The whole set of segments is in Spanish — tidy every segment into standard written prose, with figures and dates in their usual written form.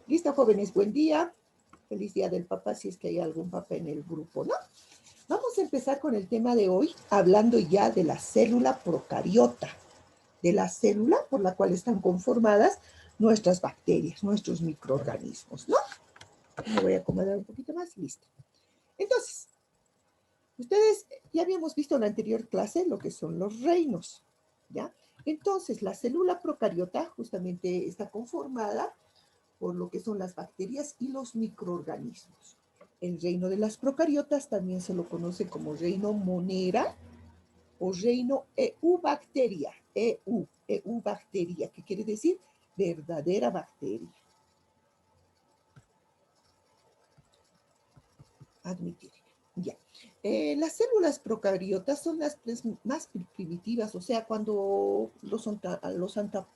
Listo, jóvenes, buen día. Feliz día del papá, si es que hay algún papá en el grupo, ¿no? Vamos a empezar con el tema de hoy, hablando ya de la célula procariota, de la célula por la cual están conformadas nuestras bacterias, nuestros microorganismos, ¿no? Me voy a acomodar un poquito más, listo. Entonces, ustedes ya habíamos visto en la anterior clase lo que son los reinos, ¿ya? Entonces, la célula procariota justamente está conformada por lo que son las bacterias y los microorganismos. El reino de las procariotas también se lo conoce como reino monera o reino eubacteria, eubacteria, que quiere decir verdadera bacteria. Admitir. Ya. Las células procariotas son las más primitivas, o sea, cuando los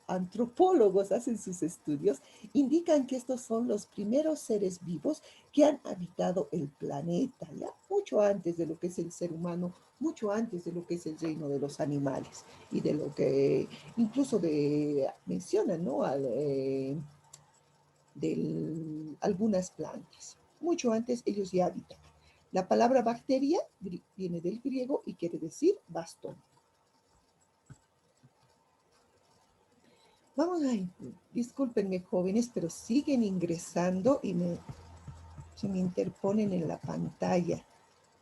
antropólogos hacen sus estudios, indican que estos son los primeros seres vivos que han habitado el planeta, ya mucho antes de lo que es el ser humano, mucho antes de lo que es el reino de los animales y de lo que incluso mencionan, ¿no? Algunas plantas. Mucho antes ellos ya habitan. La palabra bacteria viene del griego y quiere decir bastón. Vamos a, discúlpenme jóvenes, pero siguen ingresando y se me interponen en la pantalla.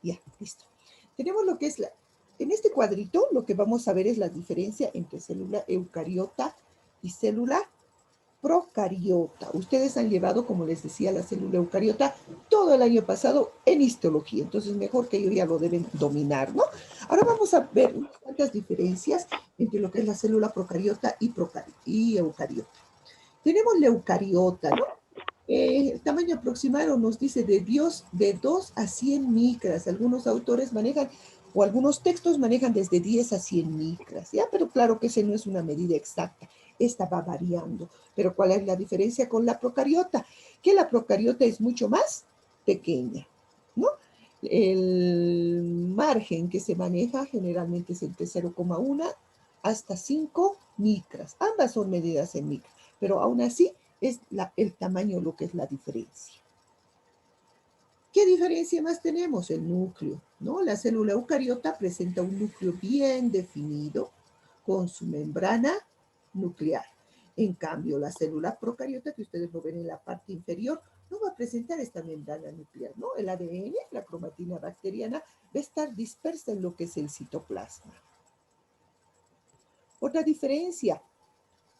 Ya, listo. Tenemos lo que es en este cuadrito lo que vamos a ver es la diferencia entre célula eucariota y célula procariota. Ustedes han llevado, como les decía, la célula eucariota todo el año pasado en histología, entonces mejor que ellos ya lo deben dominar, ¿no? Ahora vamos a ver unas cuantas diferencias entre lo que es la célula procariota y eucariota. Tenemos la eucariota, ¿no? El tamaño aproximado nos dice de 2 a 100 micras. Algunos autores manejan, o algunos textos manejan desde 10 a 100 micras, ¿ya? Pero claro que esa no es una medida exacta. Esta va variando. Pero ¿cuál es la diferencia con la procariota? Que la procariota es mucho más pequeña, ¿no? El margen que se maneja generalmente es entre 0,1 hasta 5 micras. Ambas son medidas en micras, pero aún así es el tamaño lo que es la diferencia. ¿Qué diferencia más tenemos? El núcleo, ¿no? La célula eucariota presenta un núcleo bien definido con su membrana nuclear. En cambio, la célula procariota, que ustedes lo ven en la parte inferior, no va a presentar esta membrana nuclear, ¿no? El ADN, la cromatina bacteriana, va a estar dispersa en lo que es el citoplasma. Otra diferencia,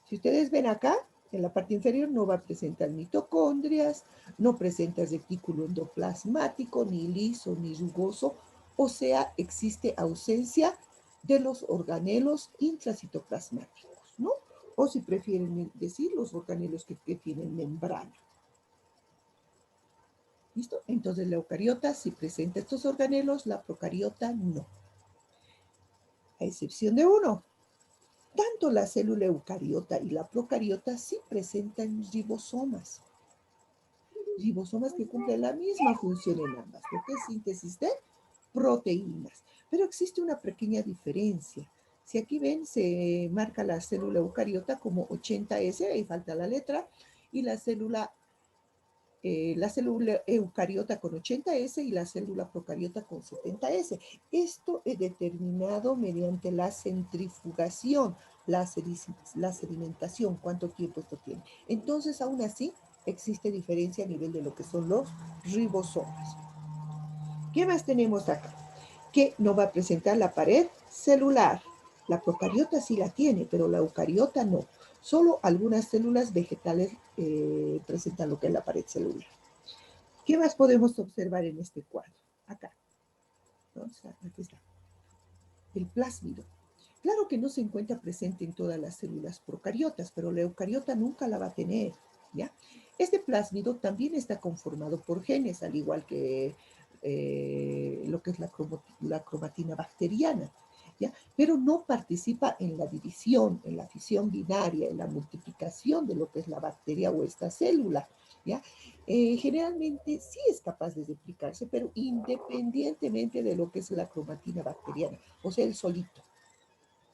si ustedes ven acá, en la parte inferior no va a presentar mitocondrias, no presenta retículo endoplasmático, ni liso, ni rugoso, o sea, existe ausencia de los organelos intracitoplasmáticos, ¿no? O si prefieren decir, los organelos que tienen membrana. ¿Listo? Entonces la eucariota sí presenta estos organelos, la procariota no. A excepción de uno, tanto la célula eucariota y la procariota sí presentan ribosomas. Ribosomas que cumplen la misma función en ambas, lo que es síntesis de proteínas. Pero existe una pequeña diferencia. Si aquí ven, se marca la célula eucariota como 80S, ahí falta la letra, y la célula eucariota con 80S y la célula procariota con 70S. Esto es determinado mediante la centrifugación, la sedimentación, cuánto tiempo esto tiene. Entonces, aún así, existe diferencia a nivel de lo que son los ribosomas. ¿Qué más tenemos acá? Que no va a presentar la pared celular. La procariota sí la tiene, pero la eucariota no. Solo algunas células vegetales presentan lo que es la pared celular. ¿Qué más podemos observar en este cuadro? Acá. ¿No? O sea, aquí está. El plásmido. Claro que no se encuentra presente en todas las células procariotas, pero la eucariota nunca la va a tener, ¿ya? Este plásmido también está conformado por genes, al igual que lo que es la cromatina bacteriana, ¿ya? Pero no participa en la división, en la fisión binaria, en la multiplicación de lo que es la bacteria o esta célula, ¿ya? Generalmente sí es capaz de replicarse, pero independientemente de lo que es la cromatina bacteriana, o sea, el solito,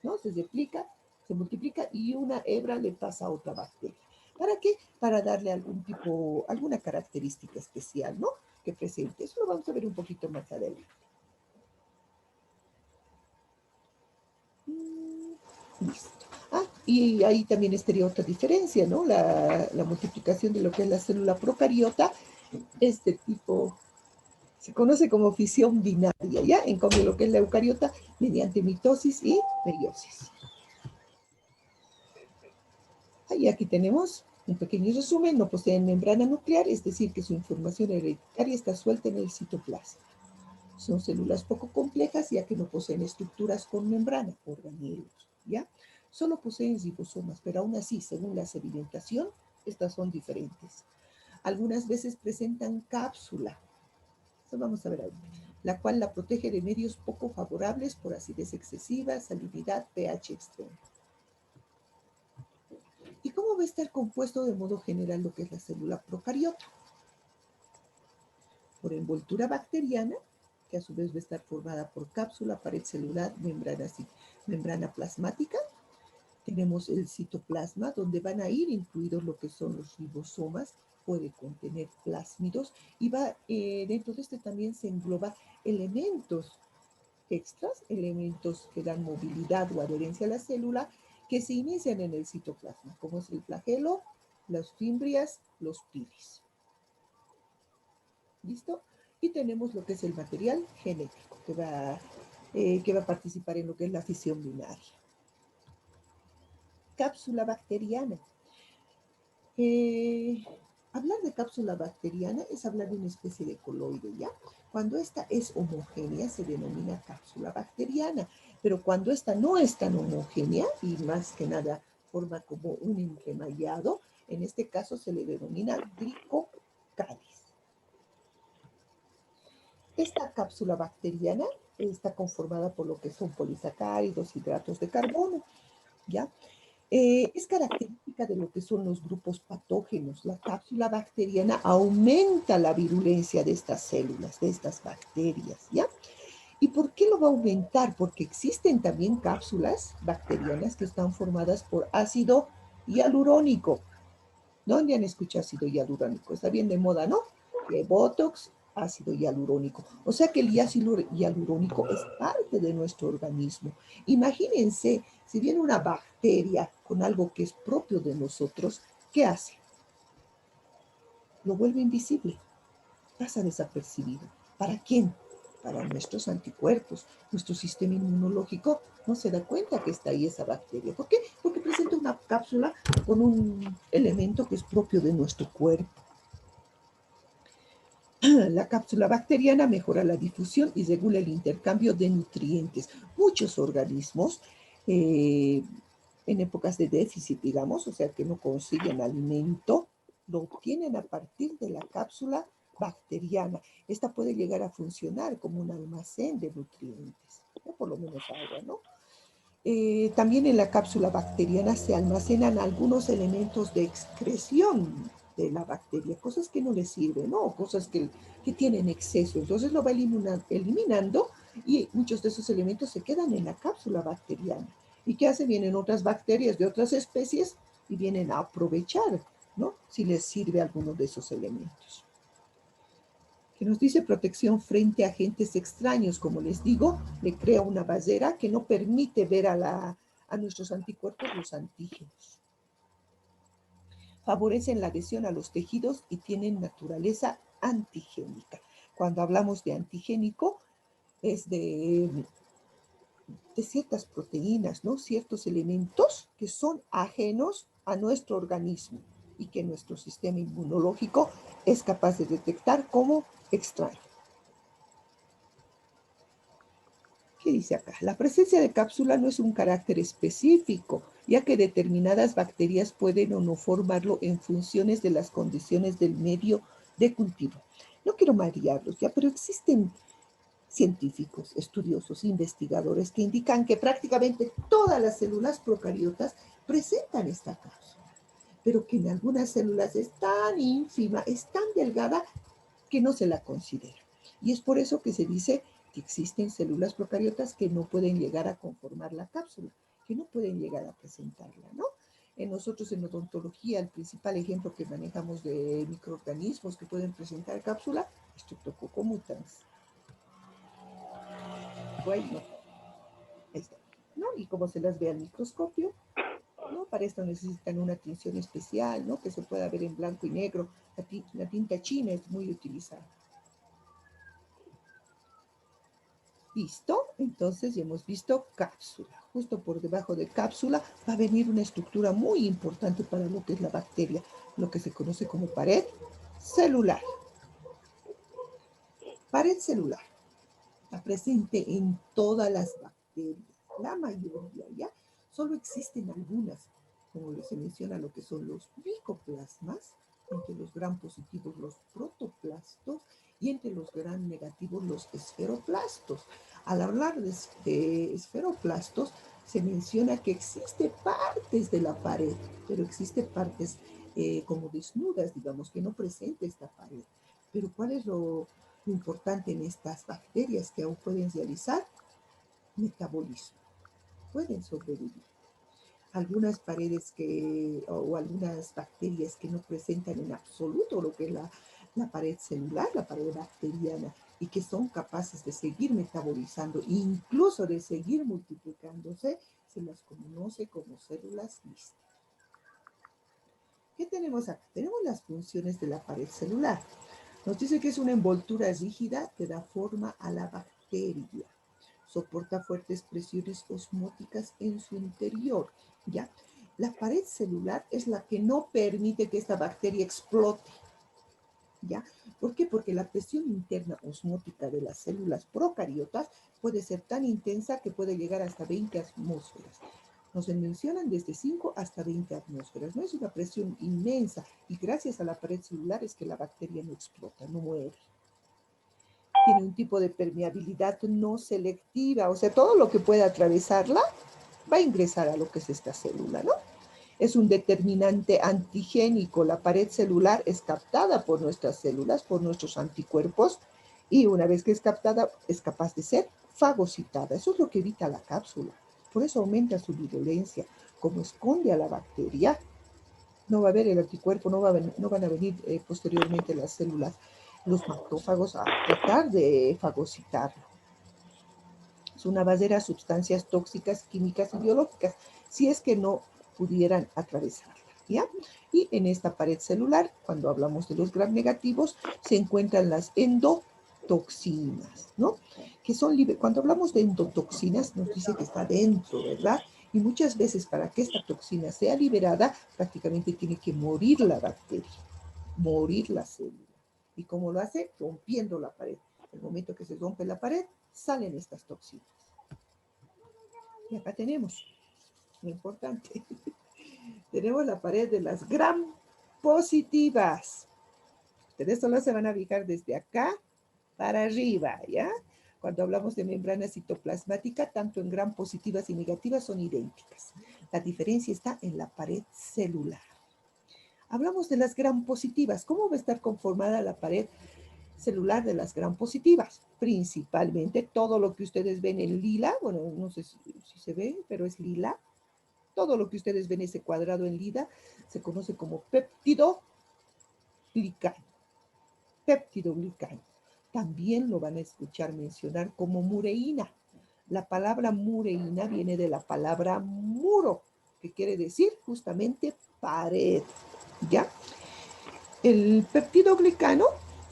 ¿no? Se replica, se multiplica y una hebra le pasa a otra bacteria. ¿Para qué? Para darle algún tipo, alguna característica especial, ¿no? Que presente. Eso lo vamos a ver un poquito más adelante. Listo. Ah, y ahí también estaría otra diferencia, ¿no? La multiplicación de lo que es la célula procariota, este tipo se conoce como fisión binaria, ¿ya? En cambio, lo que es la eucariota, mediante mitosis y meiosis. Ahí aquí tenemos un pequeño resumen, no poseen membrana nuclear, es decir, que su información hereditaria está suelta en el citoplasma. Son células poco complejas, ya que no poseen estructuras con membrana, organelos, ¿ya? Solo poseen ribosomas, pero aún así, según la sedimentación, estas son diferentes. Algunas veces presentan cápsula, eso vamos a ver ahora, la cual la protege de medios poco favorables por acidez excesiva, salinidad, pH extremo. ¿Y cómo va a estar compuesto de modo general lo que es la célula procariota? Por envoltura bacteriana, que a su vez va a estar formada por cápsula, pared celular, membrana plasmática. Tenemos el citoplasma, donde van a ir incluidos lo que son los ribosomas, puede contener plásmidos, y va, dentro de este también se engloba elementos extras, elementos que dan movilidad o adherencia a la célula, que se inician en el citoplasma, como es el flagelo, las fimbrias, los pilis. ¿Listo? Y tenemos lo que es el material genético, que va a participar en lo que es la fisión binaria. Cápsula bacteriana. Hablar de cápsula bacteriana es hablar de una especie de coloide, ¿ya? Cuando esta es homogénea se denomina cápsula bacteriana, pero cuando esta no es tan homogénea y más que nada forma como un entremallado, en este caso se le denomina glicocáliz. Esta cápsula bacteriana está conformada por lo que son polisacáridos, hidratos de carbono, ¿ya? Es característica de lo que son los grupos patógenos. La cápsula bacteriana aumenta la virulencia de estas células, de estas bacterias, ¿ya? ¿Y por qué lo va a aumentar? Porque existen también cápsulas bacterianas que están formadas por ácido hialurónico. ¿Dónde han escuchado ácido hialurónico? Está bien de moda, ¿no? Que Botox, ácido hialurónico. O sea que el ácido hialurónico es parte de nuestro organismo. Imagínense, si viene una bacteria con algo que es propio de nosotros, ¿qué hace? Lo vuelve invisible, pasa desapercibido. ¿Para quién? Para nuestros anticuerpos. Nuestro sistema inmunológico no se da cuenta que está ahí esa bacteria. ¿Por qué? Porque presenta una cápsula con un elemento que es propio de nuestro cuerpo. La cápsula bacteriana mejora la difusión y regula el intercambio de nutrientes. Muchos organismos en épocas de déficit, digamos, o sea, que no consiguen alimento, lo obtienen a partir de la cápsula bacteriana. Esta puede llegar a funcionar como un almacén de nutrientes, ¿no? Por lo menos agua, ¿no? También en la cápsula bacteriana se almacenan algunos elementos de excreción de la bacteria, cosas que no le sirven, ¿no? Cosas que tienen exceso. Entonces lo va eliminando y muchos de esos elementos se quedan en la cápsula bacteriana. ¿Y qué hace? Vienen otras bacterias de otras especies y vienen a aprovechar, ¿no? Si les sirve alguno de esos elementos. Que nos dice protección frente a agentes extraños, como les digo, le crea una barrera que no permite ver a nuestros anticuerpos los antígenos. Favorecen la adhesión a los tejidos y tienen naturaleza antigénica. Cuando hablamos de antigénico, es de ciertas proteínas, ¿no? Ciertos elementos que son ajenos a nuestro organismo y que nuestro sistema inmunológico es capaz de detectar como extraño. ¿Qué dice acá? La presencia de cápsula no es un carácter específico, ya que determinadas bacterias pueden o no formarlo en funciones de las condiciones del medio de cultivo. No quiero marearlos ya, pero existen científicos, estudiosos, investigadores que indican que prácticamente todas las células procariotas presentan esta cápsula, pero que en algunas células es tan ínfima, es tan delgada que no se la considera. Y es por eso que se dice que existen células procariotas que no pueden llegar a conformar la cápsula, que no pueden llegar a presentarla, ¿no? En nosotros en odontología, el principal ejemplo que manejamos de microorganismos que pueden presentar cápsula, Streptococcus mutans. Bueno, ahí está, ¿no? Y como se las ve al microscopio, ¿no? Para esto necesitan una tinción especial, ¿no? Que se pueda ver en blanco y negro. La tinta china es muy utilizada. ¿Listo? Entonces ya hemos visto cápsula. Justo por debajo de cápsula va a venir una estructura muy importante para lo que es la bacteria, lo que se conoce como pared celular. Pared celular está presente en todas las bacterias, la mayoría, ¿ya? Solo existen algunas, como se menciona lo que son los micoplasmas, entre los gram positivos los protoplastos y entre los gram negativos los esferoplastos. Al hablar de esferoplastos, se menciona que existe partes de la pared, pero existe partes como desnudas, digamos, que no presenta esta pared. Pero ¿cuál es lo importante en estas bacterias que aún pueden realizar? Metabolismo, pueden sobrevivir. Algunas paredes o algunas bacterias que no presentan en absoluto lo que es la pared celular, la pared bacteriana, y que son capaces de seguir metabolizando, incluso de seguir multiplicándose, se las conoce como células listas. ¿Qué tenemos acá? Tenemos las funciones de la pared celular. Nos dice que es una envoltura rígida que da forma a la bacteria. Soporta fuertes presiones osmóticas en su interior, ¿ya? La pared celular es la que no permite que esta bacteria explote, ¿ya? ¿Por qué? Porque la presión interna osmótica de las células procariotas puede ser tan intensa que puede llegar hasta 20 atmósferas. Nos mencionan desde 5 hasta 20 atmósferas. No es una presión inmensa y gracias a la pared celular es que la bacteria no explota, no muere. Tiene un tipo de permeabilidad no selectiva, o sea, todo lo que pueda atravesarla va a ingresar a lo que es esta célula, ¿no? Es un determinante antigénico. La pared celular es captada por nuestras células, por nuestros anticuerpos, y una vez que es captada, es capaz de ser fagocitada. Eso es lo que evita la cápsula. Por eso aumenta su virulencia. Como esconde a la bacteria, no va a haber el anticuerpo, no van a venir posteriormente las células, los macrófagos, a tratar de fagocitarlo. Es una base a sustancias tóxicas, químicas y biológicas, si es que no pudieran atravesarla, ¿ya? Y en esta pared celular, cuando hablamos de los gram negativos, se encuentran las endotoxinas, ¿no? Que son cuando hablamos de endotoxinas, nos dice que está dentro, ¿verdad? Y muchas veces para que esta toxina sea liberada, prácticamente tiene que morir la bacteria, morir la célula. ¿Y cómo lo hace? Rompiendo la pared. El momento que se rompe la pared, salen estas toxinas. Y acá tenemos, lo importante, tenemos la pared de las gram positivas. Ustedes solo se van a fijar desde acá para arriba, ¿ya? Cuando hablamos de membrana citoplasmática, tanto en gram positivas y negativas son idénticas. La diferencia está en la pared celular. Hablamos de las gram positivas. ¿Cómo va a estar conformada la pared celular de las gram positivas? Principalmente todo lo que ustedes ven en lila, bueno, no sé si se ve, pero es lila. Todo lo que ustedes ven ese cuadrado en lila se conoce como péptidoglicano. Péptidoglicano. También lo van a escuchar mencionar como mureína. La palabra mureína viene de la palabra muro, que quiere decir justamente pared, ¿ya? El peptidoglicano,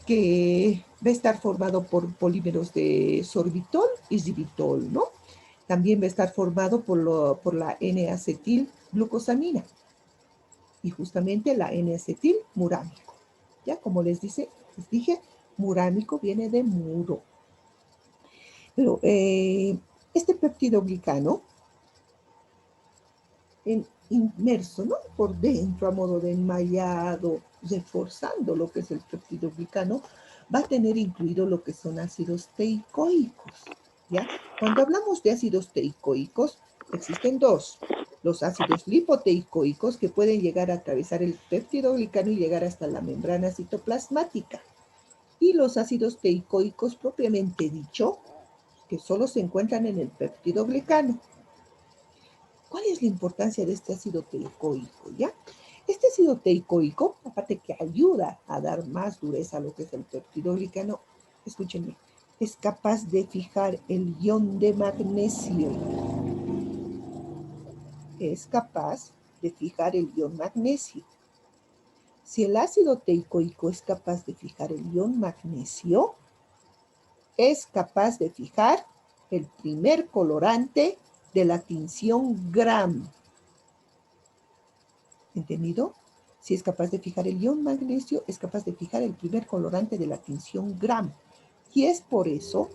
que va a estar formado por polímeros de sorbitol y xilitol, ¿no? También va a estar formado por la N-acetilglucosamina y justamente la N-acetilmurámico. Ya, como les dije, murámico viene de muro. Pero este peptidoglicano inmerso, ¿no? Por dentro, a modo de enmayado, reforzando lo que es el peptidoglicano, va a tener incluido lo que son ácidos teicoicos, ¿ya? Cuando hablamos de ácidos teicoicos, existen dos. Los ácidos lipoteicoicos que pueden llegar a atravesar el peptidoglicano y llegar hasta la membrana citoplasmática. Y los ácidos teicoicos propiamente dicho, que solo se encuentran en el peptidoglicano. ¿Cuál es la importancia de este ácido teicoico, ya? Este ácido teicoico, aparte que ayuda a dar más dureza a lo que es el peptidoglicano, escúchenme, es capaz de fijar el ion de magnesio. Es capaz de fijar el ion magnesio. Si el ácido teicoico es capaz de fijar el ion magnesio, es capaz de fijar el primer colorante de la tinción Gram. ¿Entendido? Si es capaz de fijar el ion magnesio, es capaz de fijar el primer colorante de la tinción Gram. Y es por eso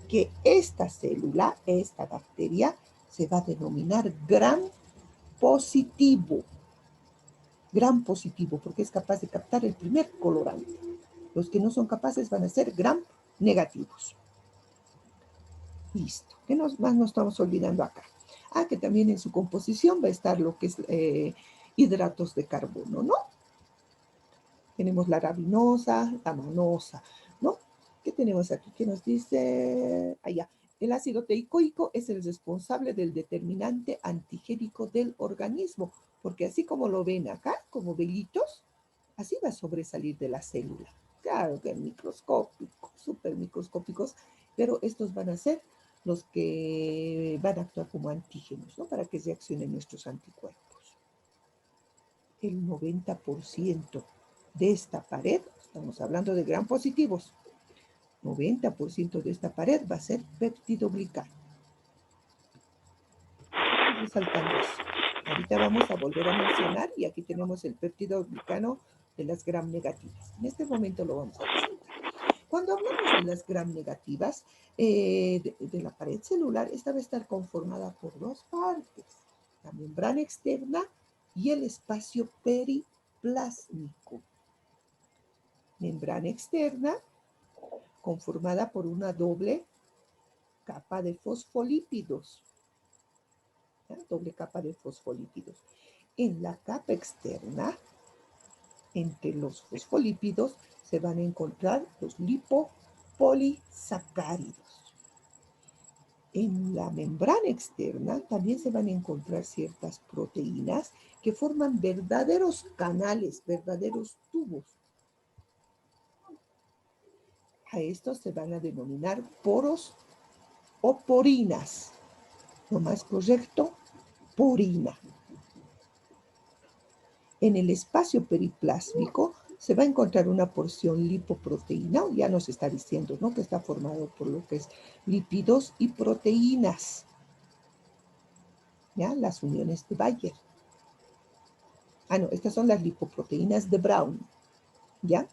que esta célula, esta bacteria, se va a denominar Gram positivo. Gram positivo, porque es capaz de captar el primer colorante. Los que no son capaces van a ser Gram negativos. Listo. ¿Qué más nos estamos olvidando acá? Ah, que también en su composición va a estar lo que es hidratos de carbono, ¿no? Tenemos la arabinosa, la manosa, ¿no? ¿Qué tenemos aquí? ¿Qué nos dice? Allá. El ácido teicoico es el responsable del determinante antigénico del organismo, porque así como lo ven acá, como velitos, así va a sobresalir de la célula. Claro que microscópicos, súper microscópicos, pero estos van a ser los que van a actuar como antígenos, ¿no? Para que reaccionen nuestros anticuerpos. El 90% de esta pared, estamos hablando de gram positivos, 90% de esta pared va a ser peptidoglicano. Resaltando eso. Ahorita vamos a volver a mencionar y aquí tenemos el peptidoglicano de las gram negativas. En este momento lo vamos a resaltar. Cuando hablamos de las gram negativas de la pared celular, esta va a estar conformada por dos partes, la membrana externa y el espacio periplásmico. Membrana externa conformada por una doble capa de fosfolípidos. ¿Ya? Doble capa de fosfolípidos. En la capa externa, entre los fosfolípidos, se van a encontrar los lipopolisacáridos. En la membrana externa también se van a encontrar ciertas proteínas que forman verdaderos canales, verdaderos tubos. A estos se van a denominar poros o porinas. Lo más correcto, porina. En el espacio periplásmico se va a encontrar una porción lipoproteína, ya nos está diciendo, ¿no? Que está formado por lo que es lípidos y proteínas. ¿Ya? Las uniones de Bayer. Ah, no, estas son las lipoproteínas de Brown. ¿Ya?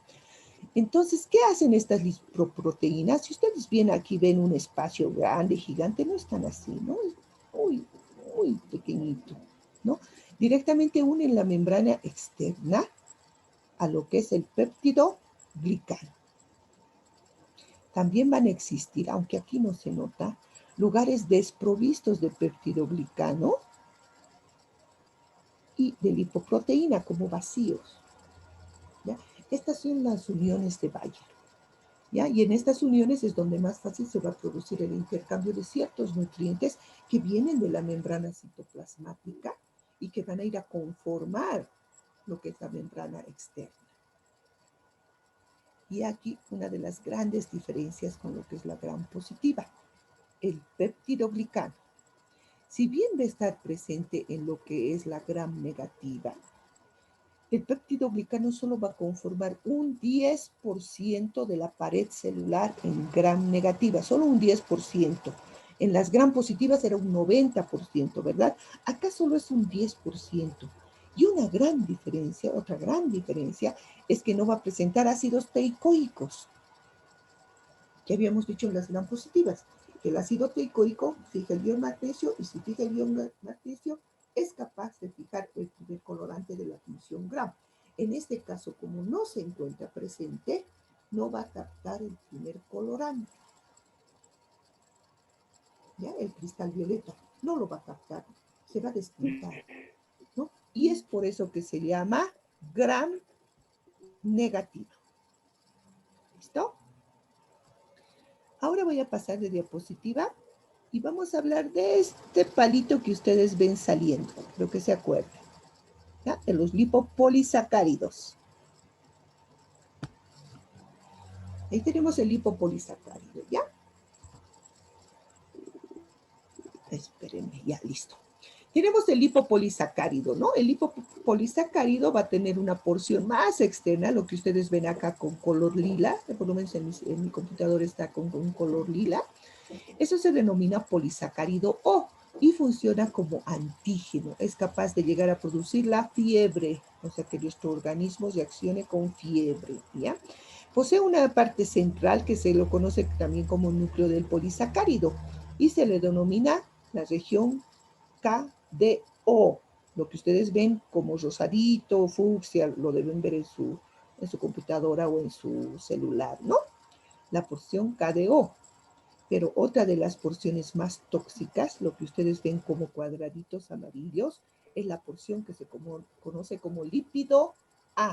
Entonces, ¿qué hacen estas lipoproteínas? Si ustedes bien aquí ven un espacio grande, gigante, no están así, ¿no? Es muy, muy pequeñito, ¿no? Directamente unen la membrana externa a lo que es el péptido glicano. También van a existir, aunque aquí no se nota, lugares desprovistos de péptido glicano y de lipoproteína como vacíos. ¿Ya? Estas son las uniones de Bayer. ¿Ya? Y en estas uniones es donde más fácil se va a producir el intercambio de ciertos nutrientes que vienen de la membrana citoplasmática y que van a ir a conformar lo que es la membrana externa. Y aquí una de las grandes diferencias con lo que es la gram positiva, el peptidoglicano. Si bien va a estar presente en lo que es la gram negativa, el peptidoglicano solo va a conformar un 10% de la pared celular en gram negativa, solo un 10%. En las gram positivas era un 90%, ¿verdad? Acá solo es un 10%. Y una gran diferencia, otra gran diferencia, es que no va a presentar ácidos teicoicos. Que habíamos dicho en las gram positivas, que el ácido teicoico fija el ion magnesio y si fija el ion magnesio es capaz de fijar el primer colorante de la función gram. En este caso, como no se encuentra presente, no va a captar el primer colorante. ¿Ya? El cristal violeta no lo va a captar, se va a despintar, ¿no? Y es por eso que se llama gram negativo. ¿Listo? Ahora voy a pasar de diapositiva Y vamos a hablar de este palito que ustedes ven saliendo, creo que se acuerdan, ¿ya? De los lipopolisacáridos. Ahí tenemos el lipopolisacárido, ¿ya? Espérenme, ya, listo. Tenemos el lipopolisacárido, ¿no? El lipopolisacárido va a tener una porción más externa, lo que ustedes ven acá con color lila, por lo menos en mi computador está con un color lila. Eso se denomina polisacárido O y funciona como antígeno. Es capaz de llegar a producir la fiebre, o sea que nuestro organismo reaccione con fiebre, ¿ya? Posee una parte central que se lo conoce también como núcleo del polisacárido y se le denomina la región KDO. Lo que ustedes ven como rosadito, fucsia, lo deben ver en su computadora o en su celular, ¿no? La porción KDO. Pero otra de las porciones más tóxicas, lo que ustedes ven como cuadraditos amarillos, es la porción que se conoce como lípido A.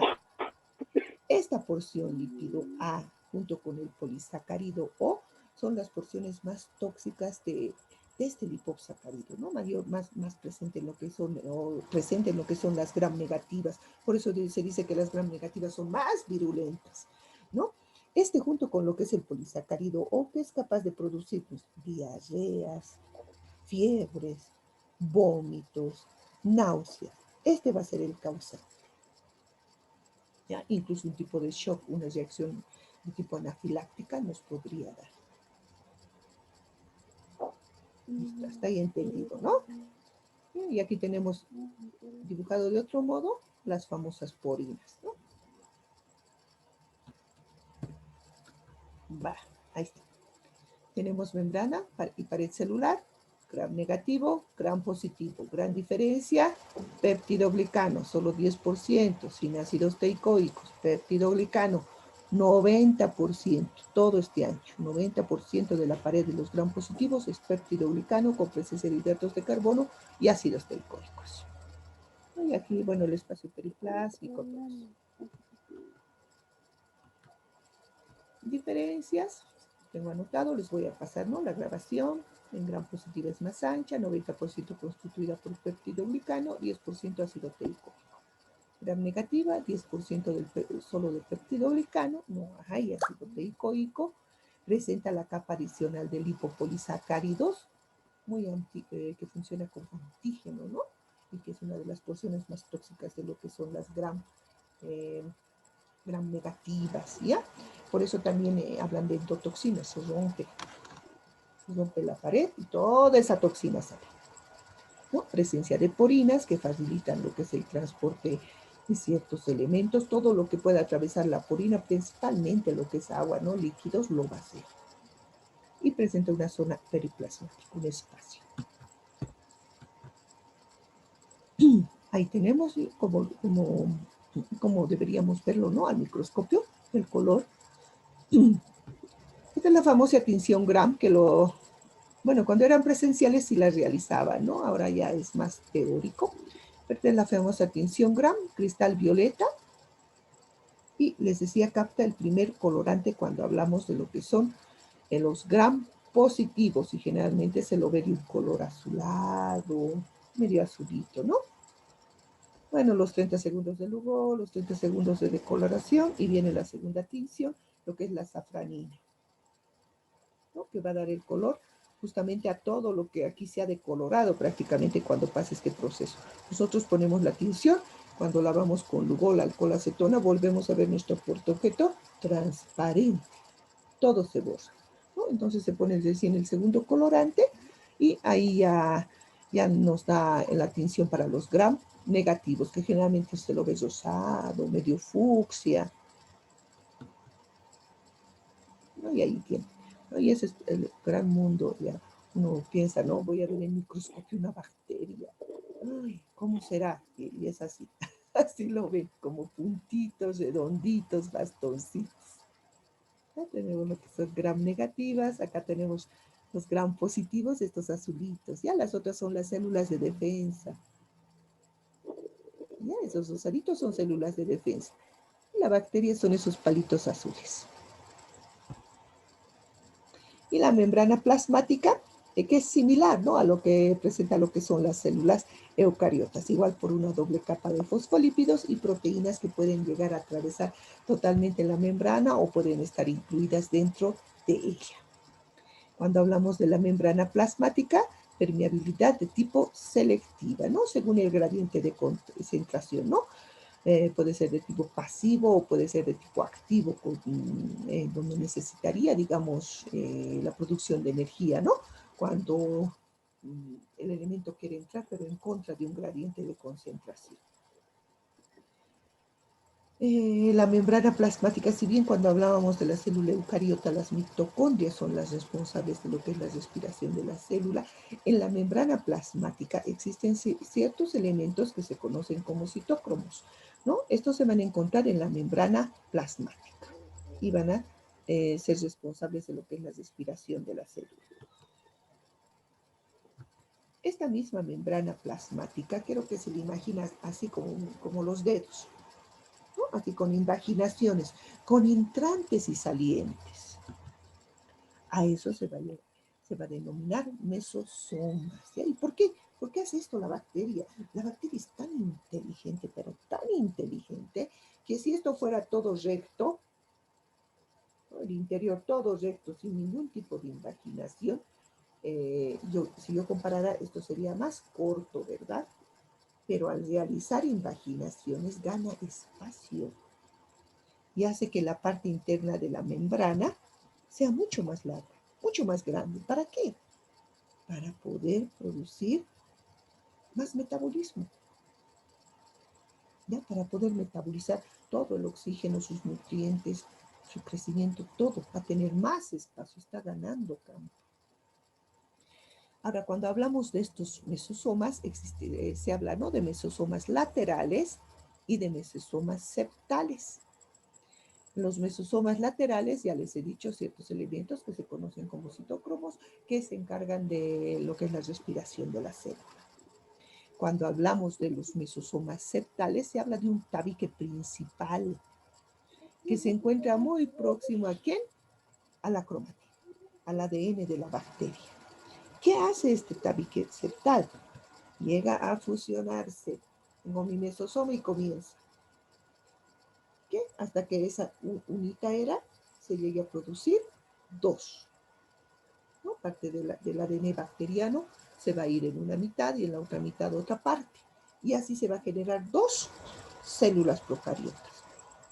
Esta porción lípido A, junto con el polisacárido O, son las porciones más tóxicas de este liposacárido, ¿no? Más presente en lo que son, o presente en lo que son las gram negativas. Por eso se dice que las gram negativas son más virulentas, ¿no? Este junto con lo que es el polisacárido O, que es capaz de producir pues, diarreas, fiebres, vómitos, náuseas. Este va a ser el causante. ¿Ya? Incluso un tipo de shock, una reacción de tipo anafiláctica nos podría dar. Listo, hasta ahí entendido, ¿no? Y aquí tenemos dibujado de otro modo las famosas porinas, ¿no? Va, ahí está. Tenemos membrana y pared celular, gram negativo, gram positivo. Gran diferencia, peptidoglicano, solo 10%, sin ácidos teicoicos. Peptidoglicano, 90%, todo este ancho. 90% de la pared de los gram positivos es peptidoglicano con presencia de hidratos de carbono y ácidos teicoicos. Y aquí, bueno, el espacio periplásmico, todos. Diferencias, tengo anotado, les voy a pasar, ¿no? La grabación en gram positiva es más ancha, 90% constituida por peptidoglicano, 10% ácido teico. Gram negativa, 10% solo de peptidoglicano, no hay ácido teicoico, presenta la capa adicional de lipopolisacáridos, que funciona como antígeno, ¿no? Y que es una de las porciones más tóxicas de lo que son las gram negativas, ¿ya? Por eso también hablan de endotoxinas, se rompe la pared y toda esa toxina sale, ¿no? Presencia de porinas que facilitan lo que es el transporte de ciertos elementos, todo lo que pueda atravesar la porina, principalmente lo que es agua, ¿no? Líquidos, lo va a hacer. Y presenta una zona periplasmática, un espacio. Ahí tenemos como deberíamos verlo, ¿no? Al microscopio, el color. Esta es la famosa tinción Gram, que bueno, cuando eran presenciales sí la realizaban, ¿no? Ahora ya es más teórico. Esta es la famosa tinción Gram, cristal violeta. Y les decía, capta el primer colorante cuando hablamos de lo que son los Gram positivos. Y generalmente se lo ve de un color azulado, medio azulito, ¿no? Bueno, los 30 segundos de lugol, los 30 segundos de decoloración y viene la segunda tinción, lo que es la safranina, ¿no? Que va a dar el color justamente a todo lo que aquí se ha decolorado prácticamente cuando pasa este proceso. Nosotros ponemos la tinción, cuando lavamos con lugol, alcohol, acetona, volvemos a ver nuestro portaobjeto transparente, todo se borra, ¿no? Entonces se pone recién el segundo colorante y ahí ya nos da la tinción para los gram negativos, que generalmente se lo ve rosado, medio fucsia, ¿no? Y ahí tiene, ¿no? Y ese es el gran mundo, ya uno piensa, no, voy a ver en microscopio una bacteria, ay, ¿cómo será? Y es así, así lo ven, como puntitos, redonditos, bastoncitos. Acá tenemos lo que son gram negativas, acá tenemos los gram positivos, estos azulitos, ya las otras son las células de defensa. Ya esos rosaditos son células de defensa. Y la bacteria son esos palitos azules. Y la membrana plasmática que es similar, ¿no?, a lo que presenta lo que son las células eucariotas, igual por una doble capa de fosfolípidos y proteínas que pueden llegar a atravesar totalmente la membrana o pueden estar incluidas dentro de ella. Cuando hablamos de la membrana plasmática, permeabilidad de tipo selectiva, ¿no?, según el gradiente de concentración, ¿no? Puede ser de tipo pasivo o puede ser de tipo activo, donde necesitaría, digamos, la producción de energía, ¿no?, cuando el elemento quiere entrar, pero en contra de un gradiente de concentración. La membrana plasmática, si bien cuando hablábamos de la célula eucariota, las mitocondrias son las responsables de lo que es la respiración de la célula, en la membrana plasmática existen ciertos elementos que se conocen como citocromos, ¿no? Estos se van a encontrar en la membrana plasmática y van a ser responsables de lo que es la respiración de la célula. Esta misma membrana plasmática, quiero que se le imagina así como los dedos, ¿no?, aquí con invaginaciones, con entrantes y salientes. A eso se va a denominar mesosomas. ¿Sí? ¿Y por qué? ¿Por qué hace esto la bacteria? La bacteria es tan inteligente, pero tan inteligente, que si esto fuera todo recto, ¿no?, el interior todo recto, sin ningún tipo de invaginación, si yo comparara, esto sería más corto, ¿verdad? Pero al realizar invaginaciones gana espacio y hace que la parte interna de la membrana sea mucho más larga, mucho más grande. ¿Para qué? Para poder producir más metabolismo, ¿ya? Para poder metabolizar todo el oxígeno, sus nutrientes, su crecimiento, todo, va a tener más espacio, está ganando campo. Ahora, cuando hablamos de estos mesosomas, se habla, ¿no?, de mesosomas laterales y de mesosomas septales. Los mesosomas laterales, ya les he dicho, ciertos elementos que se conocen como citocromos, que se encargan de lo que es la respiración de la célula. Cuando hablamos de los mesosomas septales, se habla de un tabique principal que se encuentra muy próximo ¿a quién? A la cromatina, al ADN de la bacteria. ¿Qué hace este tabique septal? Llega a fusionarse. Tengo mi mesosoma y comienza. ¿Qué? Hasta que esa unita era se llegue a producir dos, ¿no? Parte del ADN bacteriano se va a ir en una mitad y en la otra mitad otra parte. Y así se va a generar dos células procariotas.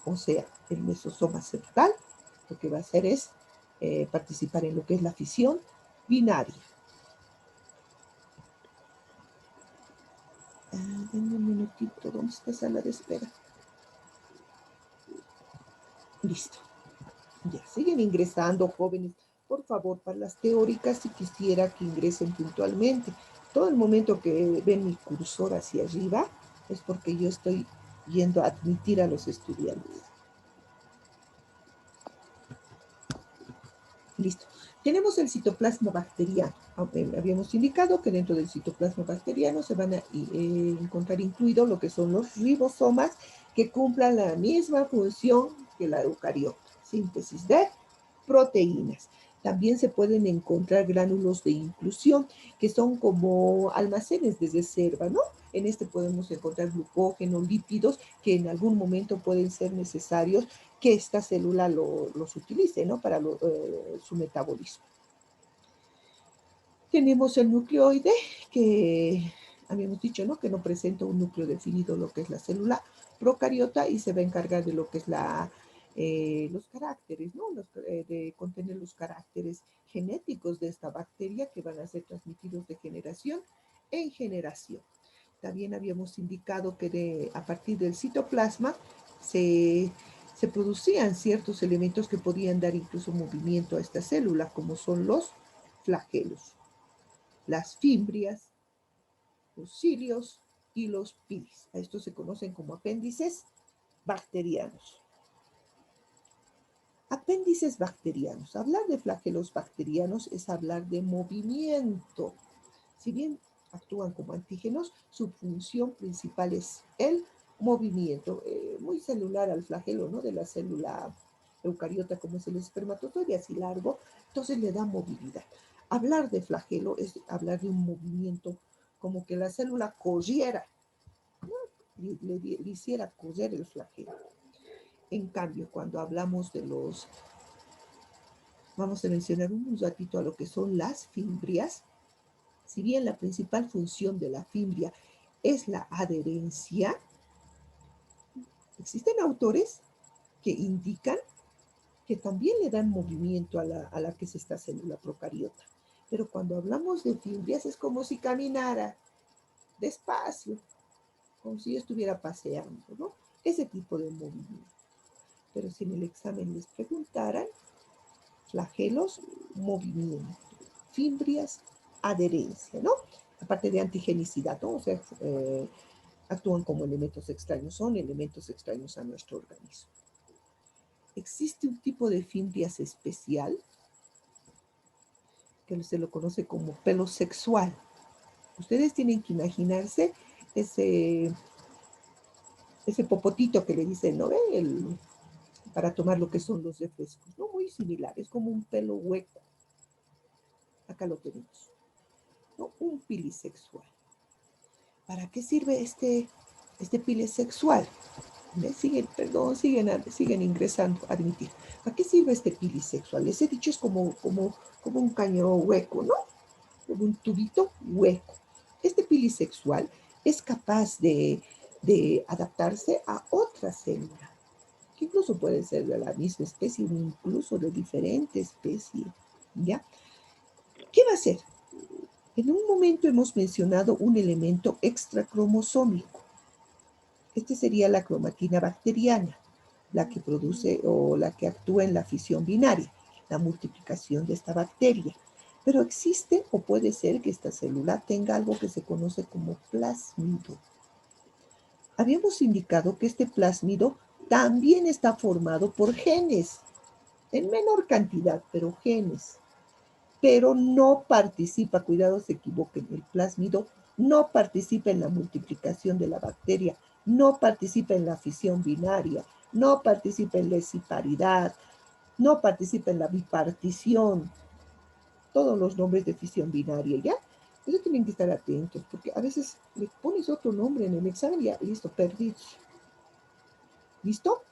O sea, el mesosoma septal lo que va a hacer es participar en lo que es la fisión binaria. Denme un minutito, ¿dónde está esa sala de espera? Listo. Ya, siguen ingresando, jóvenes. Por favor, para las teóricas, si quisiera que ingresen puntualmente. Todo el momento que ven mi cursor hacia arriba es porque yo estoy yendo a admitir a los estudiantes. Listo. Tenemos el citoplasma bacteriano. Habíamos indicado que dentro del citoplasma bacteriano se van a encontrar incluidos lo que son los ribosomas que cumplan la misma función que la eucariota, síntesis de proteínas. También se pueden encontrar gránulos de inclusión, que son como almacenes de reserva, ¿no? En este podemos encontrar glucógeno, lípidos, que en algún momento pueden ser necesarios que esta célula los utilice, ¿no?, para su metabolismo. Tenemos el nucleoide, que habíamos dicho, ¿no?, que no presenta un núcleo definido, lo que es la célula procariota, y se va a encargar de lo que es los caracteres, ¿no?, de contener los caracteres genéticos de esta bacteria que van a ser transmitidos de generación en generación. También habíamos indicado que a partir del citoplasma se producían ciertos elementos que podían dar incluso movimiento a esta célula, como son los flagelos, las fimbrias, los cilios y los pilis. A estos se conocen como apéndices bacterianos. Apéndices bacterianos. Hablar de flagelos bacterianos es hablar de movimiento. Si bien actúan como antígenos, su función principal es el movimiento, muy celular al flagelo, ¿no?, de la célula eucariota, como es el espermatozoide, así largo, entonces le da movilidad. Hablar de flagelo es hablar de un movimiento como que la célula corriera, ¿no? Le hiciera correr el flagelo. En cambio, cuando hablamos de los, vamos a mencionar un ratito a lo que son las fimbrias, si bien la principal función de la fimbria es la adherencia, existen autores que indican que también le dan movimiento a la que es esta célula procariota. Pero cuando hablamos de fimbrias es como si caminara despacio, como si yo estuviera paseando, ¿no? Ese tipo de movimiento. Pero si en el examen les preguntaran, flagelos, movimiento, fimbrias, adherencia, ¿no? Aparte de antigenicidad, ¿no? O sea, actúan como elementos extraños, son elementos extraños a nuestro organismo. Existe un tipo de fimbrias especial que se lo conoce como pelo sexual. Ustedes tienen que imaginarse ese popotito que le dicen, ¿no? Para tomar lo que son los refrescos, ¿no? Muy similar, es como un pelo hueco. Acá lo tenemos, ¿no? Un pilisexual. ¿Para qué sirve este pilisexual? Siguen ingresando, admitir. ¿Para qué sirve este pilisexual? Ese dicho es como un caño hueco, ¿no? Como un tubito hueco. Este pilisexual es capaz de adaptarse a otra célula, que incluso puede ser de la misma especie o incluso de diferente especie, ¿ya? ¿Qué va a hacer? En un momento hemos mencionado un elemento extracromosómico. Este sería la cromatina bacteriana, la que produce o la que actúa en la fisión binaria, la multiplicación de esta bacteria. Pero existe o puede ser que esta célula tenga algo que se conoce como plásmido. Habíamos indicado que este plásmido también está formado por genes, en menor cantidad, pero genes. Pero no participa, cuidado se equivoquen, el plásmido no participa en la multiplicación de la bacteria, no participa en la fisión binaria, no participa en la hesiparidad, no participa en la bipartición, todos los nombres de fisión binaria, ¿ya? Eso tienen que estar atentos, porque a veces le pones otro nombre en el examen y ya, listo, perdidos. ¿Listo?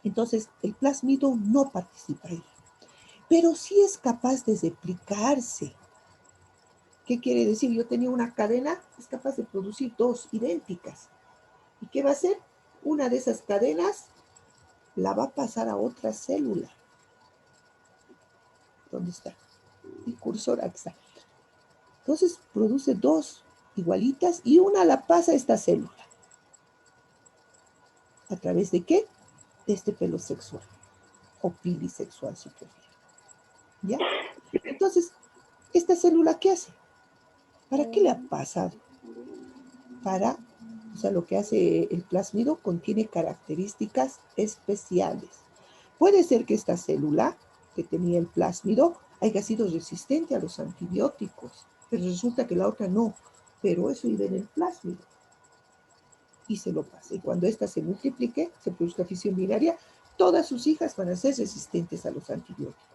Entonces, el plásmido no participa ahí, pero sí es capaz de replicarse. ¿Qué quiere decir? Yo tenía una cadena, es capaz de producir dos idénticas. ¿Y qué va a hacer? Una de esas cadenas la va a pasar a otra célula. ¿Dónde está? El cursor, aquí está. Entonces produce dos igualitas y una la pasa a esta célula. ¿A través de qué? De este pelo sexual o pilisexual, si prefieren. ¿Ya? Entonces, ¿esta célula qué hace? ¿Para qué le ha pasado? Para, o sea, lo que hace el plásmido contiene características especiales. Puede ser que esta célula que tenía el plásmido haya sido resistente a los antibióticos, pero resulta que la otra no, pero eso iba en el plásmido y se lo pasa. Y cuando ésta se multiplique, se produzca fisión binaria, todas sus hijas van a ser resistentes a los antibióticos.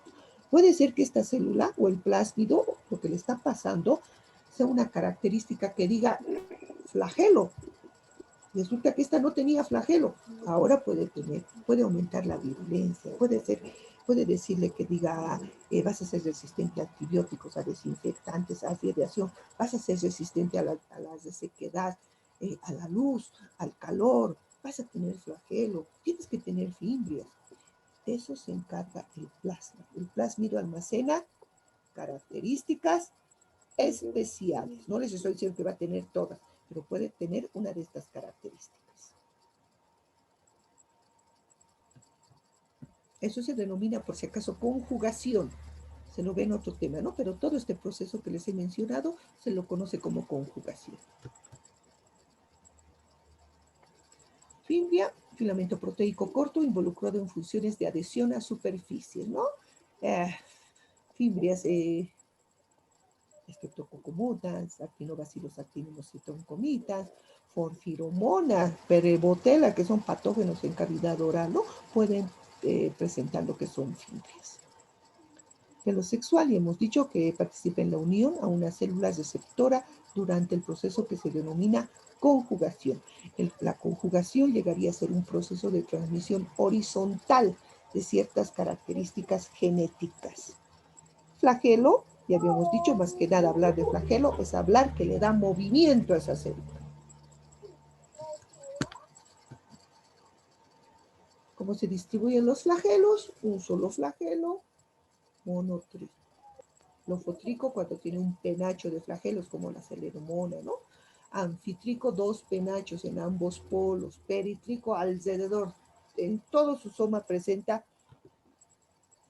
Puede ser que esta célula o el plásmido, lo que le está pasando, sea una característica que diga flagelo. Resulta que esta no tenía flagelo, ahora puede aumentar la virulencia, puede decirle que diga, vas a ser resistente a antibióticos, a desinfectantes, a radiación, vas a ser resistente a la resequedad, a la luz, al calor, vas a tener flagelo, tienes que tener fimbrias. Eso se encarga el plasma. El plásmido almacena características especiales. No les estoy diciendo que va a tener todas, pero puede tener una de estas características. Eso se denomina, por si acaso, conjugación. Se lo ve en otro tema, ¿no? Pero todo este proceso que les he mencionado se lo conoce como conjugación. Fimbria, filamento proteico corto involucrado en funciones de adhesión a superficies, ¿no? Fimbrias, Streptococcus, actinobacillus actinomycetoncomitas, Porphyromonas, Perebotela, que son patógenos en cavidad oral, ¿no? Pueden presentar lo que son fimbrias. De lo sexual, y hemos dicho que participa en la unión a una célula receptora durante el proceso que se denomina conjugación. La conjugación llegaría a ser un proceso de transmisión horizontal de ciertas características genéticas. Flagelo, ya habíamos dicho, más que nada hablar de flagelo es hablar que le da movimiento a esa célula. ¿Cómo se distribuyen los flagelos? Un solo flagelo, monotrico. Lofotrico cuando tiene un penacho de flagelos como la celeromona, ¿no? Anfitrico, dos penachos en ambos polos. Peritrico alrededor. En todo su soma presenta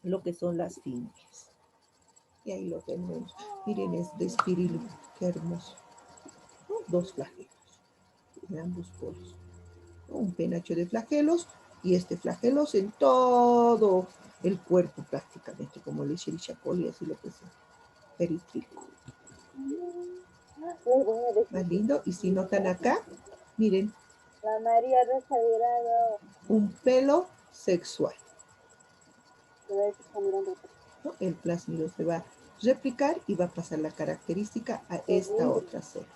lo que son las fimbrias. Y ahí lo tenemos. Miren, es de espirilo. Qué hermoso. ¿No? Dos flagelos en ambos polos. ¿No? Un penacho de flagelos y este flagelos en todo el cuerpo prácticamente, como el Escherichia coli, así lo presenta. Peritrico. Más lindo. Y si notan acá, miren, La María Rosa Virado. un pelo sexual. ¿No? El plásmido se va a replicar y va a pasar la característica a esta otra célula.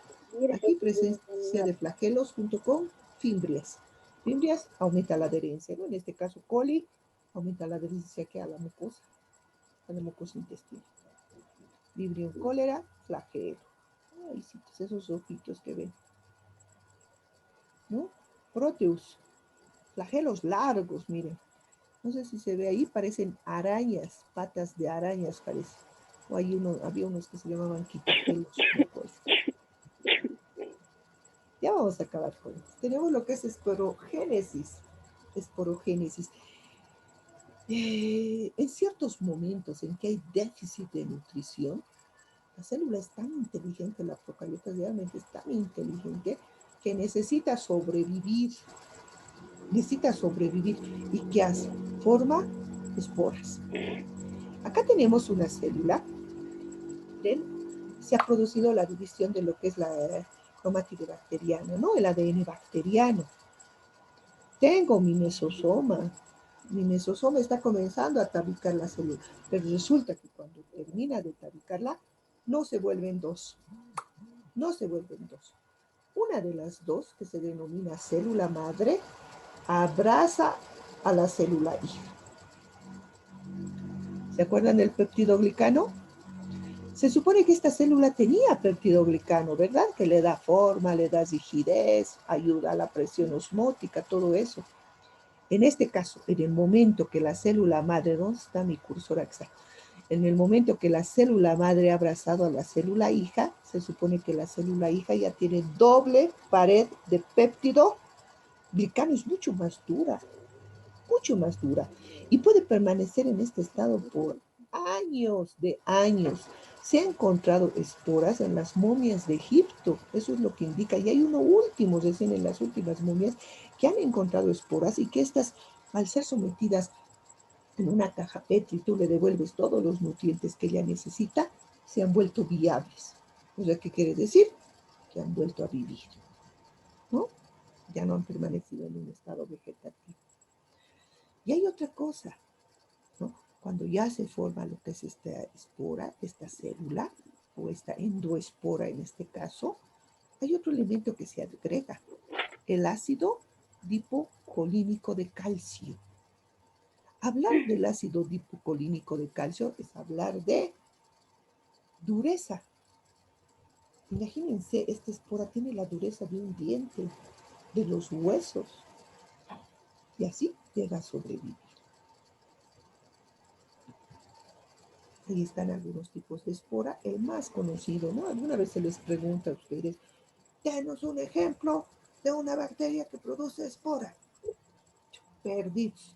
Aquí presencia de flagelos junto con fimbrias. Fimbrias aumenta la adherencia, ¿no? En este caso coli aumenta la adherencia que a la mucosa intestinal. Vibrio cólera, flagelo. Ay, sí, esos ojitos que ven. ¿No? Proteus, flagelos largos, miren. No sé si se ve ahí, parecen arañas, patas de arañas parece. O había unos que se llamaban quitapelos. Ya vamos a acabar con esto. Tenemos lo que es esporogénesis. Esporogénesis. En ciertos momentos en que hay déficit de nutrición, la célula es tan inteligente, la procariota realmente es tan inteligente que necesita sobrevivir. Necesita sobrevivir. ¿Y qué hace? Forma esporas. Acá tenemos una célula. Se ha producido la división de lo que es la cromática bacteriana, ¿no? El ADN bacteriano. Tengo mi mesosoma. Mi mesosoma está comenzando a tabicar la célula, pero resulta que cuando termina de tabicarla, no se vuelven dos. No se vuelven dos. Una de las dos, que se denomina célula madre, abraza a la célula hija. ¿Se acuerdan del peptidoglicano? Se supone que esta célula tenía peptidoglicano, ¿verdad? Que le da forma, le da rigidez, ayuda a la presión osmótica, todo eso. En este caso, en el momento que la célula madre, ¿dónde está mi cursor exacto? En el momento que la célula madre ha abrazado a la célula hija, se supone que la célula hija ya tiene doble pared de peptidoglicano, es mucho más dura, y puede permanecer en este estado por años de años. Se han encontrado esporas en las momias de Egipto, eso es lo que indica, y hay uno último, recién en las últimas momias, que han encontrado esporas y que estas, al ser sometidas en una caja Petri, tú le devuelves todos los nutrientes que ella necesita, se han vuelto viables. O sea, ¿qué quiere decir? Que han vuelto a vivir, ¿no? Ya no han permanecido en un estado vegetativo. Y hay otra cosa, ¿no? Cuando ya se forma lo que es esta espora, esta célula, o esta endoespora en este caso, hay otro elemento que se agrega, el ácido dipocolínico de calcio. Hablar del ácido dipocolínico de calcio es hablar de dureza. Imagínense, esta espora tiene la dureza de un diente, de los huesos, y así llega a sobrevivir. Ahí están algunos tipos de espora. El más conocido, ¿no? Alguna vez se les pregunta a ustedes, denos un ejemplo de una bacteria que produce espora. Perdidos.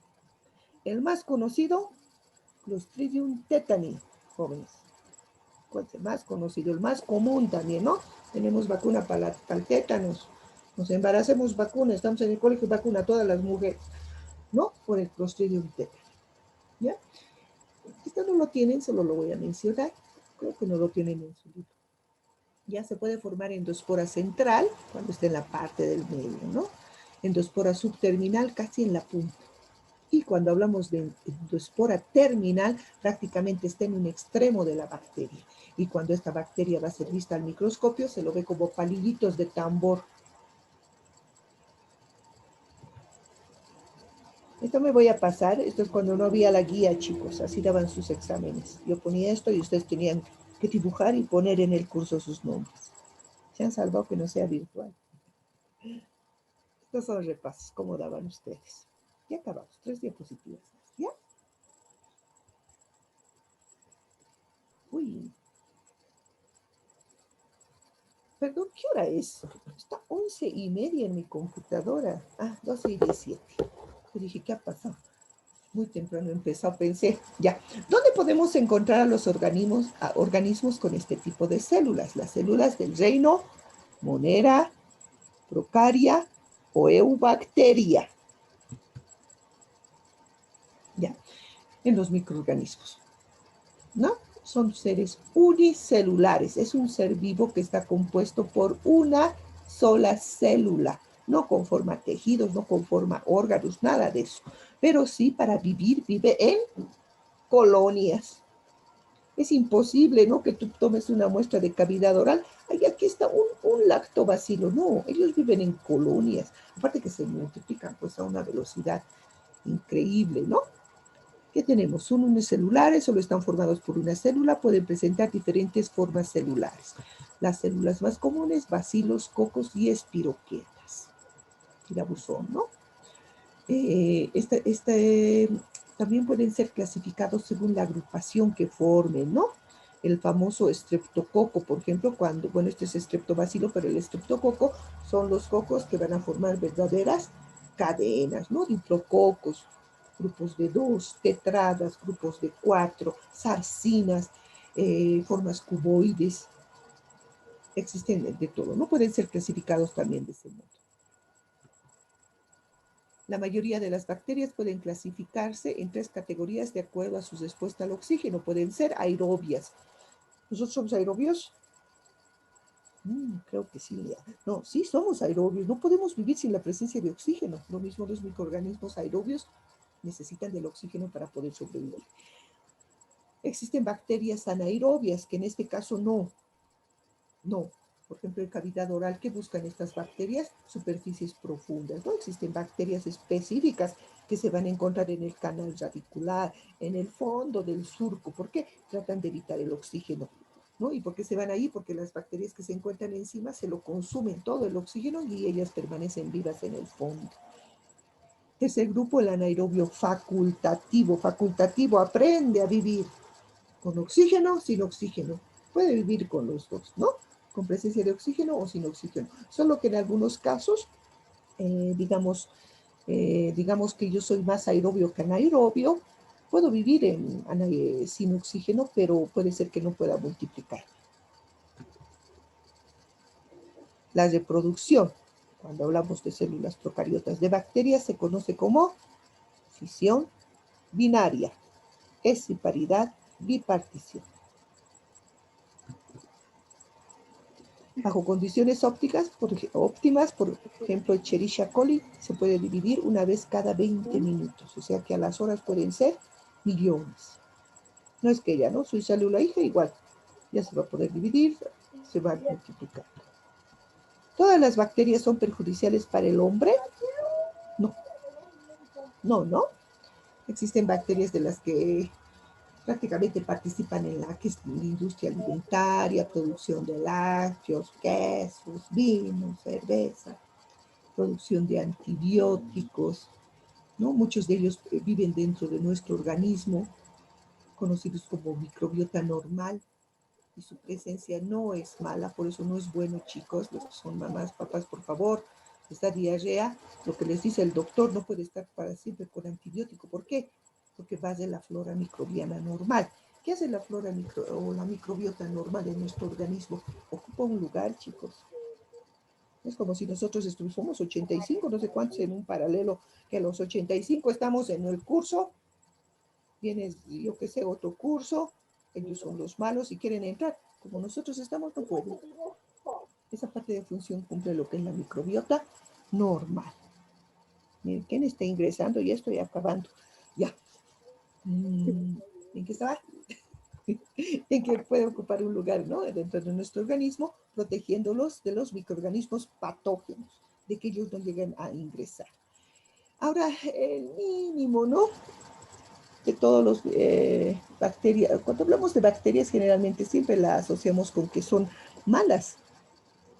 El más conocido, Clostridium tetani, jóvenes. ¿Cuál es el más conocido? El más común también, ¿no? Tenemos vacuna para el tétanos. Nos embaracemos vacuna, estamos en el colegio, vacuna a todas las mujeres, ¿no? Por el Clostridium tetani. ¿Ya? Esto no lo tienen, solo lo voy a mencionar. Creo que no lo tienen en su libro. Ya se puede formar endospora central, cuando está en la parte del medio, ¿no? Endospora subterminal, casi en la punta. Y cuando hablamos de endospora terminal, prácticamente está en un extremo de la bacteria. Y cuando esta bacteria va a ser vista al microscopio, se lo ve como palillitos de tambor. Esto me voy a pasar, esto es cuando no había la guía, chicos, así daban sus exámenes. Yo ponía esto y ustedes tenían que dibujar y poner en el curso sus nombres. Se han salvado que no sea virtual. Estos son los repasos, cómo daban ustedes. Ya acabamos, 3 diapositivas más, ¿ya? Uy. Perdón, ¿qué hora es? Está 11:30 en mi computadora. Ah, 12:17. Yo dije, ¿qué ha pasado? Muy temprano empezó, pensé, ya. ¿Dónde podemos encontrar a los organismos con este tipo de células? Las células del reino Monera, Procaria o Eubacteria. Ya, en los microorganismos, ¿no? Son seres unicelulares. Es un ser vivo que está compuesto por una sola célula. No conforma tejidos, no conforma órganos, nada de eso. Pero sí, para vivir, vive en colonias. Es imposible, ¿no? Que tú tomes una muestra de cavidad oral. Ay, aquí está un lactobacilo. No, ellos viven en colonias. Aparte que se multiplican pues a una velocidad increíble, ¿no? ¿Qué tenemos? Son unicelulares, solo están formados por una célula, pueden presentar diferentes formas celulares. Las células más comunes, bacilos, cocos y espiroquetas. Tirabuzón, ¿no? También pueden ser clasificados según la agrupación que formen, ¿no? El famoso estreptococo, por ejemplo, bueno, este es estreptobacilo, pero el estreptococo son los cocos que van a formar verdaderas cadenas, ¿no? Diplococos, grupos de 2, tetradas, grupos de 4, sarcinas, formas cuboides, existen de todo, ¿no? Pueden ser clasificados también de ese modo. La mayoría de las bacterias pueden clasificarse en 3 categorías de acuerdo a su respuesta al oxígeno. Pueden ser aerobias. ¿Nosotros somos aerobios? Creo que sí, Lea. No, sí somos aerobios. No podemos vivir sin la presencia de oxígeno. Lo mismo los microorganismos aerobios necesitan del oxígeno para poder sobrevivir. Existen bacterias anaerobias, que en este caso no. Por ejemplo, en cavidad oral, ¿qué buscan estas bacterias? Superficies profundas, ¿no? Existen bacterias específicas que se van a encontrar en el canal radicular, en el fondo del surco. ¿Por qué? Tratan de evitar el oxígeno, ¿no? ¿Y por qué se van ahí? Porque las bacterias que se encuentran encima se lo consumen todo el oxígeno y ellas permanecen vivas en el fondo. Tercer grupo, el anaerobio facultativo. Facultativo, aprende a vivir con oxígeno, sin oxígeno. Puede vivir con los dos, ¿no? Con presencia de oxígeno o sin oxígeno. Solo que en algunos casos, digamos que yo soy más aerobio que anaerobio, puedo vivir sin oxígeno, pero puede ser que no pueda multiplicar. La reproducción, cuando hablamos de células procariotas de bacterias, se conoce como fisión binaria, esciparidad, bipartición. Bajo condiciones óptimas, por ejemplo, Escherichia coli se puede dividir una vez cada 20 minutos, o sea que a las horas pueden ser millones. No es que ella, ¿no? Su célula hija igual, ya se va a poder dividir, se va a multiplicar. ¿Todas las bacterias son perjudiciales para el hombre? No. No. Existen bacterias de las que prácticamente participan en la industria alimentaria, producción de lácteos, quesos, vinos, cerveza, producción de antibióticos, ¿no? Muchos de ellos viven dentro de nuestro organismo, conocidos como microbiota normal, y su presencia no es mala, por eso no es bueno, chicos, los que son mamás, papás, por favor, esta diarrea, lo que les dice el doctor, no puede estar para siempre con antibiótico. ¿Por qué? Porque va de la flora microbiana normal. ¿Qué hace la flora o la microbiota normal en nuestro organismo? Ocupa un lugar, chicos. Es como si nosotros somos 85, no sé cuántos en un paralelo, que a los 85 estamos en el curso, viene, yo qué sé, otro curso, ellos son los malos y quieren entrar. Como nosotros estamos, no pueden. Esa parte de función cumple lo que es la microbiota normal. Miren, ¿quién está ingresando? Ya estoy acabando. Ya. ¿En qué estaba? En que puede ocupar un lugar, ¿no? Dentro de nuestro organismo, protegiéndolos de los microorganismos patógenos, de que ellos no lleguen a ingresar. Ahora, el mínimo, ¿no? De todos los bacterias, cuando hablamos de bacterias, generalmente siempre las asociamos con que son malas,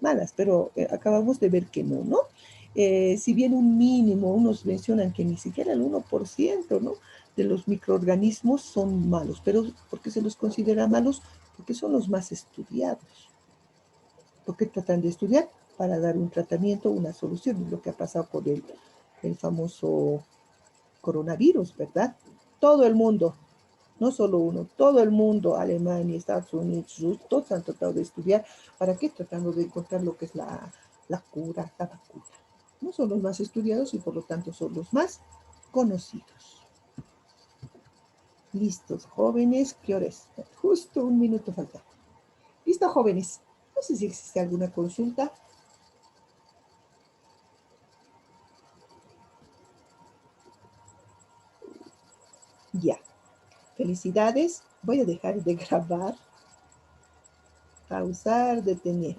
malas, pero acabamos de ver que no, ¿no? Si bien un mínimo, unos mencionan que ni siquiera el 1%, ¿no? De los microorganismos son malos, pero ¿por qué se los considera malos? Porque son los más estudiados. ¿Por qué tratan de estudiar? Para dar un tratamiento, una solución, es lo que ha pasado con el famoso coronavirus, ¿verdad? Todo el mundo, no solo uno, todo el mundo, Alemania, Estados Unidos, todos han tratado de estudiar. ¿Para qué? Tratando de encontrar lo que es la cura, la vacuna. No son los más estudiados y por lo tanto son los más conocidos. Listos, jóvenes, ¿qué hora es? Justo un minuto falta. Listo, jóvenes. No sé si existe alguna consulta. Ya. Felicidades. Voy a dejar de grabar, pausar, detener.